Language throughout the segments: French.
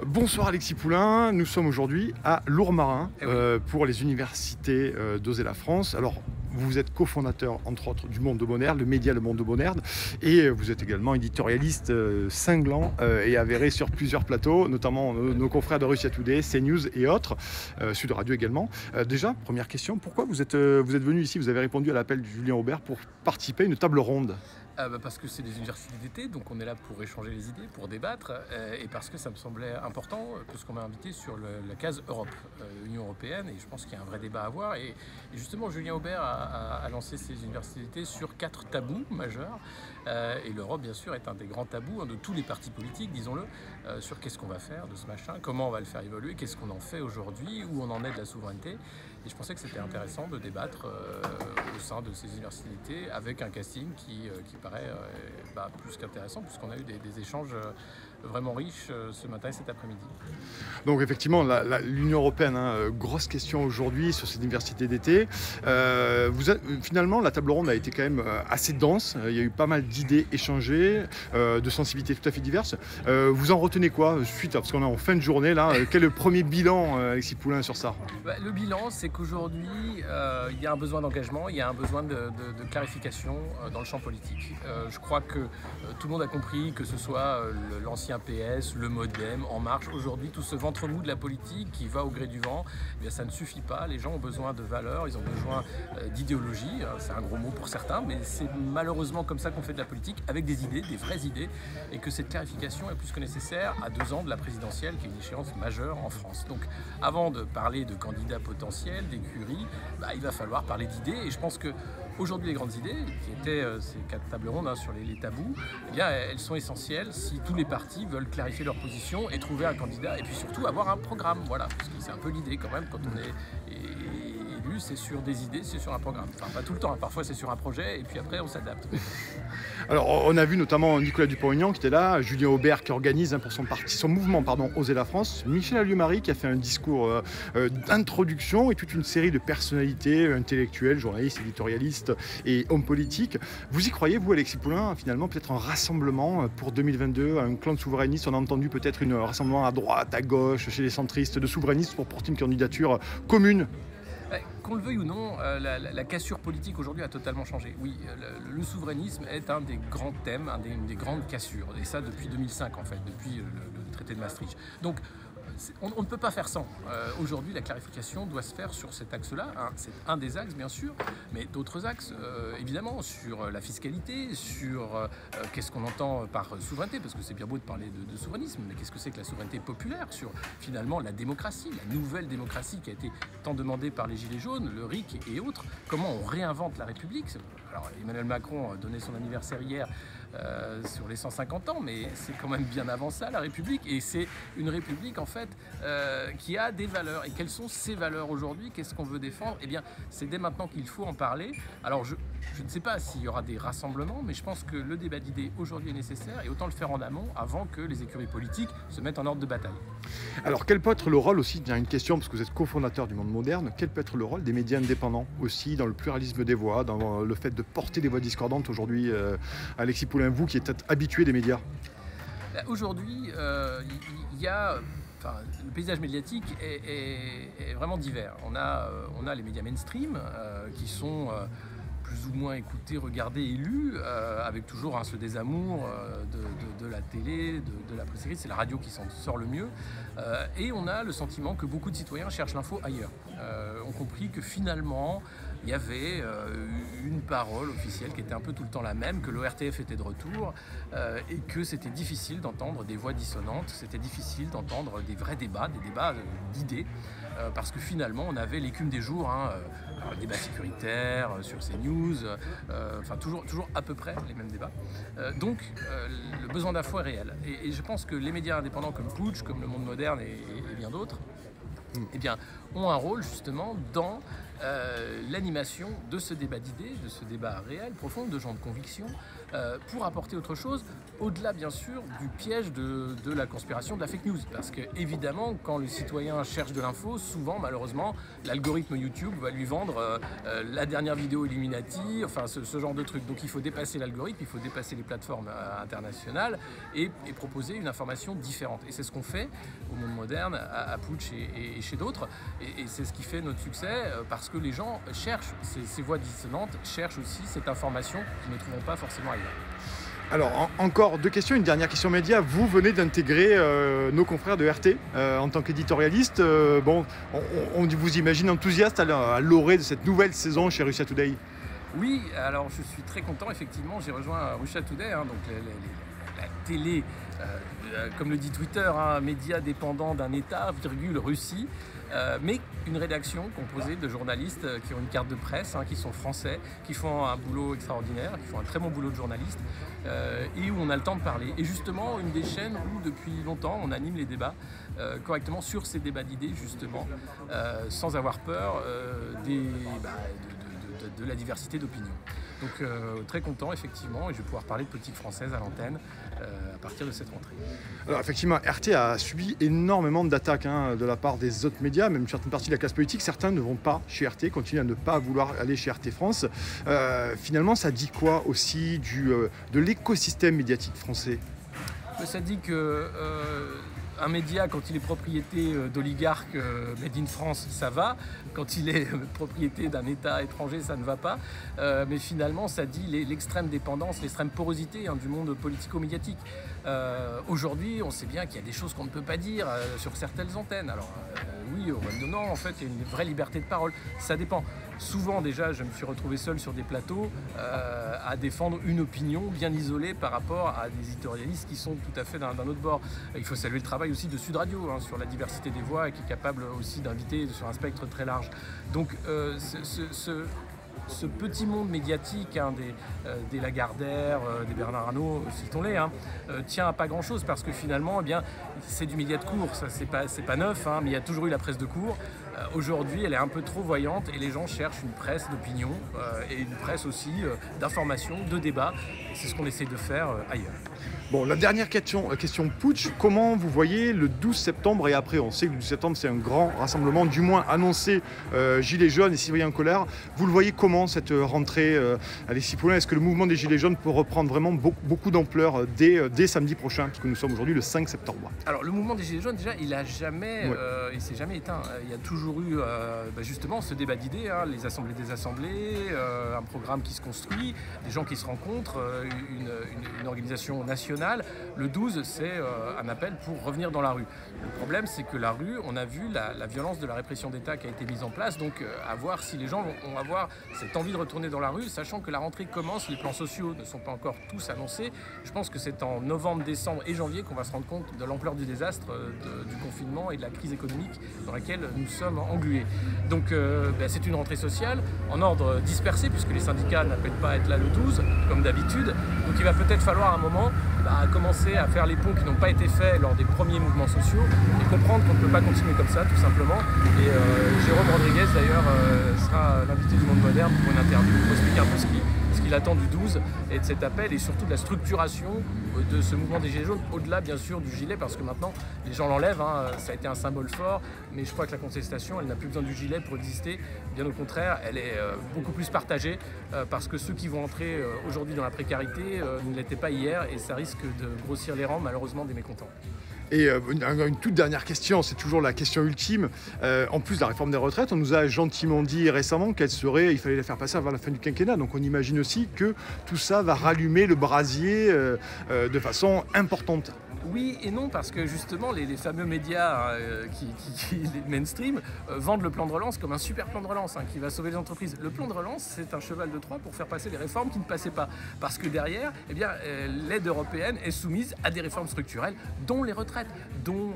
Bonsoir Alexis Poulain, nous sommes aujourd'hui à Lourmarin pour les universités d'Oser la France. Alors, vous êtes cofondateur, entre autres, du Monde de Bonheur, le média Le Monde de Bonheur, et vous êtes également éditorialiste cinglant et avéré sur plusieurs plateaux, notamment nos confrères de Russia Today, CNews et autres, Sud Radio également. Déjà, première question, pourquoi vous êtes venu ici? Vous avez répondu à l'appel de Julien Aubert pour participer à une table ronde. Parce que c'est des universités d'été, donc on est là pour échanger les idées, pour débattre, et parce que ça me semblait important, puisqu'on m'a invité sur la case Europe, Union Européenne, et je pense qu'il y a un vrai débat à avoir. Et justement, Julien Aubert a lancé ces universités d'été sur 4 tabous majeurs, et l'Europe, bien sûr, est un des grands tabous de tous les partis politiques, disons-le, sur qu'est-ce qu'on va faire de ce machin, comment on va le faire évoluer, qu'est-ce qu'on en fait aujourd'hui, où on en est de la souveraineté. Et je pensais que c'était intéressant de débattre au sein de ces universités d'été avec un casting qui paraît plus qu'intéressant, puisqu'on a eu des échanges vraiment riches ce matin et cet après-midi. Donc effectivement, l'Union Européenne, grosse question aujourd'hui sur cette université d'été. Finalement, la table ronde a été quand même assez dense. Il y a eu pas mal d'idées échangées, de sensibilités tout à fait diverses. Vous en retenez quoi suite, parce qu'on est en fin de journée là, quel est le premier bilan, Alexis Poulain, sur ça? Le bilan, c'est qu'aujourd'hui, il y a un besoin d'engagement, il y a un besoin de clarification dans le champ politique. Je crois que tout le monde a compris, que ce soit l'ancien PS, le MoDem, En Marche, aujourd'hui tout ce ventre mou de la politique qui va au gré du vent, eh bien, ça ne suffit pas. Les gens ont besoin de valeurs, ils ont besoin d'idéologie, c'est un gros mot pour certains, mais c'est malheureusement comme ça qu'on fait de la politique, avec des idées, des vraies idées, et que cette clarification est plus que nécessaire à 2 ans de la présidentielle, qui est une échéance majeure en France. Donc avant de parler de candidats potentiels, d'écuries, il va falloir parler d'idées, et je pense que aujourd'hui, les grandes idées, qui étaient ces 4 tables rondes sur les tabous, eh bien, elles sont essentielles si tous les partis veulent clarifier leur position et trouver un candidat, et puis surtout avoir un programme. Voilà, parce que c'est un peu l'idée quand même quand on est élu, c'est sur des idées, c'est sur un programme. Enfin, pas tout le temps, parfois c'est sur un projet, et puis après on s'adapte. Alors, on a vu notamment Nicolas Dupont-Aignan qui était là, Julien Aubert qui organise pour son mouvement, Oser la France, Michel Alliot-Marie qui a fait un discours d'introduction, et toute une série de personnalités intellectuelles, journalistes, éditorialistes et hommes politiques. Vous y croyez, vous, Alexis Poulain, finalement, peut-être un rassemblement pour 2022, un clan de souverainistes? On a entendu peut-être un rassemblement à droite, à gauche, chez les centristes, de souverainistes pour porter une candidature commune. Qu'on le veuille ou non, la cassure politique aujourd'hui a totalement changé. Oui, le souverainisme est un des grands thèmes, une des grandes cassures, et ça depuis 2005 en fait, depuis le traité de Maastricht. Donc on ne peut pas faire sans. Aujourd'hui, la clarification doit se faire sur cet axe-là. C'est un des axes, bien sûr, mais d'autres axes, évidemment, sur la fiscalité, sur qu'est-ce qu'on entend par souveraineté, parce que c'est bien beau de parler de souverainisme, mais qu'est-ce que c'est que la souveraineté populaire, sur finalement la démocratie, la nouvelle démocratie qui a été tant demandée par les Gilets jaunes, le RIC et autres. Comment on réinvente la République? Alors, Emmanuel Macron a donné son anniversaire hier sur les 150 ans, mais c'est quand même bien avant ça, la République, et c'est une République en fait qui a des valeurs. Et quelles sont ces valeurs aujourd'hui? Qu'est-ce qu'on veut défendre? Eh bien, c'est dès maintenant qu'il faut en parler. Alors, je ne sais pas s'il y aura des rassemblements, mais je pense que le débat d'idées aujourd'hui est nécessaire, et autant le faire en amont avant que les écuries politiques se mettent en ordre de bataille. Alors, quel peut être le rôle aussi, il y a une question, parce que vous êtes cofondateur du Monde moderne, quel peut être le rôle des médias indépendants aussi dans le pluralisme des voix, dans le fait de porter des voix discordantes aujourd'hui? Alexis Poulain, vous qui êtes habitué des médias. Aujourd'hui, il y a... le paysage médiatique est vraiment divers. On a les médias mainstream qui sont plus ou moins écoutés, regardés et lus, avec toujours ce désamour de la télé, de la presse écrite. C'est la radio qui s'en sort le mieux. Et on a le sentiment que beaucoup de citoyens cherchent l'info ailleurs. Ont compris que finalement, il y avait une parole officielle qui était un peu tout le temps la même, que l'ORTF était de retour, et que c'était difficile d'entendre des voix dissonantes, c'était difficile d'entendre des vrais débats, des débats d'idées, parce que finalement on avait l'écume des jours, le débat sécuritaire sur CNews, toujours à peu près les mêmes débats. Donc le besoin d'info est réel, et je pense que les médias indépendants comme Putsch, comme Le Monde moderne et bien d'autres, eh bien, ont un rôle justement dans l'animation de ce débat d'idées, de ce débat réel, profond, de gens de conviction, pour apporter autre chose, au-delà bien sûr du piège de la conspiration, de la fake news. Parce que évidemment, quand le citoyen cherche de l'info, souvent malheureusement, l'algorithme YouTube va lui vendre la dernière vidéo Illuminati, enfin ce genre de truc. Donc il faut dépasser l'algorithme, il faut dépasser les plateformes internationales et proposer une information différente. Et c'est ce qu'on fait au Monde Moderne, à Putsch et chez d'autres. Et c'est ce qui fait notre succès, parce que les gens cherchent ces voix dissonantes, cherchent aussi cette information qu'ils ne trouveront pas forcément ailleurs. Alors, encore deux questions. Une dernière question média. Vous venez d'intégrer nos confrères de RT en tant qu'éditorialiste. On vous imagine enthousiaste à l'orée de cette nouvelle saison chez Russia Today. Oui, alors je suis très content. Effectivement, j'ai rejoint Russia Today, donc la télé, comme le dit Twitter, média dépendant d'un État, Russie. Mais une rédaction composée de journalistes qui ont une carte de presse, qui sont français, qui font un boulot extraordinaire, qui font un très bon boulot de journaliste, et où on a le temps de parler. Et justement, une des chaînes où depuis longtemps on anime les débats correctement sur ces débats d'idées, justement, sans avoir peur de la diversité d'opinions. Donc très content effectivement, et je vais pouvoir parler de politique française à l'antenne à partir de cette rentrée. Alors effectivement, RT a subi énormément d'attaques de la part des autres médias, même une certaine partie de la classe politique. Certains ne vont pas chez RT, continuent à ne pas vouloir aller chez RT France. Finalement, ça dit quoi aussi de l'écosystème médiatique français ? Ça dit que un média, quand il est propriété d'oligarques made in France, ça va. Quand il est propriété d'un État étranger, ça ne va pas. Mais finalement, ça dit l'extrême dépendance, l'extrême porosité du monde politico-médiatique. Aujourd'hui, on sait bien qu'il y a des choses qu'on ne peut pas dire sur certaines antennes. Alors oui, non, en fait, il y a une vraie liberté de parole. Ça dépend. Souvent, déjà, je me suis retrouvé seul sur des plateaux à défendre une opinion bien isolée par rapport à des éditorialistes qui sont tout à fait d'un autre bord. Il faut saluer le travail aussi de Sud Radio sur la diversité des voix, et qui est capable aussi d'inviter sur un spectre très large. Donc ce petit monde médiatique des Lagardère, des Bernard Arnault, citons-les, tient à pas grand-chose, parce que finalement, c'est du média de cours, ça c'est pas neuf, mais il y a toujours eu la presse de cours. Aujourd'hui, elle est un peu trop voyante, et les gens cherchent une presse d'opinion et une presse aussi d'information, de débat. C'est ce qu'on essaie de faire ailleurs. Bon, la dernière question Putsch, comment vous voyez le 12 septembre et après? On sait que le 12 septembre, c'est un grand rassemblement, du moins annoncé, Gilets jaunes et citoyens en colère. Vous le voyez comment, cette rentrée, Alexis Poulain? Est-ce que le mouvement des Gilets jaunes peut reprendre vraiment beaucoup d'ampleur dès samedi prochain, puisque nous sommes aujourd'hui le 5 septembre? Alors, le mouvement des Gilets jaunes, déjà, il s'est jamais éteint. Il y a toujours eu, justement, ce débat d'idées, les assemblées des assemblées, un programme qui se construit, des gens qui se rencontrent, une organisation nationale. Le 12, c'est un appel pour revenir dans la rue. Le problème, c'est que la rue, on a vu la violence de la répression d'État qui a été mise en place, donc à voir si les gens vont avoir cette envie de retourner dans la rue, sachant que la rentrée commence, les plans sociaux ne sont pas encore tous annoncés. Je pense que c'est en novembre, décembre et janvier qu'on va se rendre compte de l'ampleur du désastre, du confinement et de la crise économique dans laquelle nous sommes englués. Donc c'est une rentrée sociale en ordre dispersé, puisque les syndicats n'appellent pas à être là le 12, comme d'habitude. Donc il va peut-être falloir un moment commencer à faire les ponts qui n'ont pas été faits lors des premiers mouvements sociaux, et comprendre qu'on ne peut pas continuer comme ça, tout simplement. Et Jérôme Rodriguez, d'ailleurs, sera l'invité du Monde Moderne pour une interview, pour expliquer un peu ce qu'il attend du 12 et de cet appel, et surtout de la structuration de ce mouvement des Gilets jaunes, au-delà bien sûr du gilet, parce que maintenant les gens l'enlèvent, ça a été un symbole fort, mais je crois que la contestation, elle n'a plus besoin du gilet pour exister. Bien au contraire, elle est beaucoup plus partagée, parce que ceux qui vont entrer aujourd'hui dans la précarité ne l'étaient pas hier, et ça risque de grossir les rangs malheureusement des mécontents. Et une toute dernière question, c'est toujours la question ultime. En plus de la réforme des retraites, on nous a gentiment dit récemment il fallait la faire passer avant la fin du quinquennat. Donc on imagine aussi que tout ça va rallumer le brasier de façon importante. Oui et non, parce que justement les fameux médias les mainstream vendent le plan de relance comme un super plan de relance qui va sauver les entreprises. Le plan de relance, c'est un cheval de Troie pour faire passer les réformes qui ne passaient pas. Parce que derrière, l'aide européenne est soumise à des réformes structurelles, dont les retraites. retraite, dont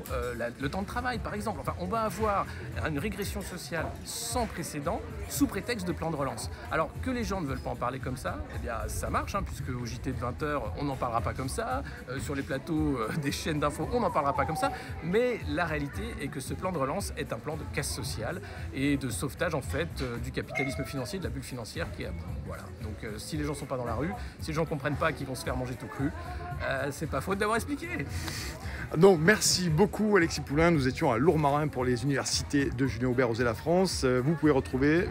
le temps de travail, par exemple. Enfin, on va avoir une régression sociale sans précédent sous prétexte de plan de relance. Alors que les gens ne veulent pas en parler comme ça, eh bien ça marche, puisque au JT de 20h, on n'en parlera pas comme ça, sur les plateaux des chaînes d'infos, on n'en parlera pas comme ça, mais la réalité est que ce plan de relance est un plan de casse sociale et de sauvetage en fait du capitalisme financier, de la bulle financière qui est à bout. Voilà. Donc si les gens ne sont pas dans la rue, si les gens ne comprennent pas qu'ils vont se faire manger tout cru, c'est pas faute d'avoir expliqué. Donc merci beaucoup Alexis Poulain, nous étions à Lourmarin pour les universités de Julien Aubert Oser la France. Vous pouvez retrouver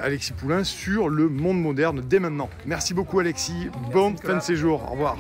Alexis Poulain sur Le Monde Moderne dès maintenant. Merci beaucoup Alexis, bonne fin de séjour, au revoir.